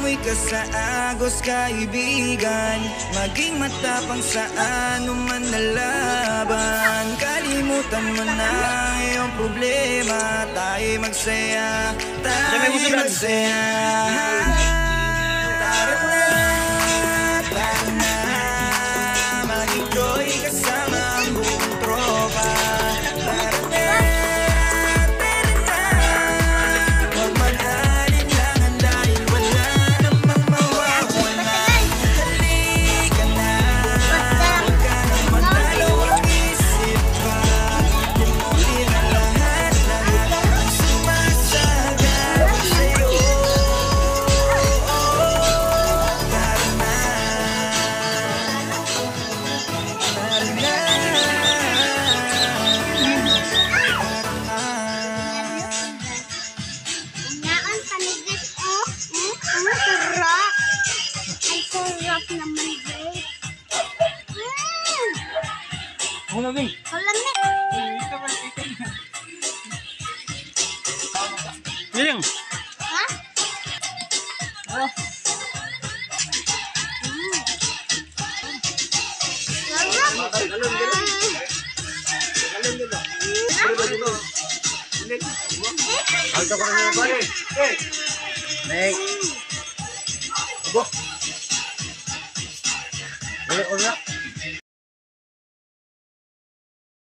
Lumoy ka sa agos kaibigan, maging matapang sa anuman na laban. Kalimutan mo na iyong problema, tayo magsaya, tayo magsaya. Tara na, tara na, mag-enjoy kasama ang buong tropa. Tara na, tara na, huwag mag-alinlangan dahil wala namang mawawala. Halika na, huwag ka na magdalawang isip pa. Limutin ang lahat ang sumasagap sa'yo. Tara na, tara na. Naan panigas oh. Ang sarap. Ang sarap naman guys. Malamig. Malamig. Niling. Ha? Sarap. Alto ko na ba eh? Nek. Bo. Boleh,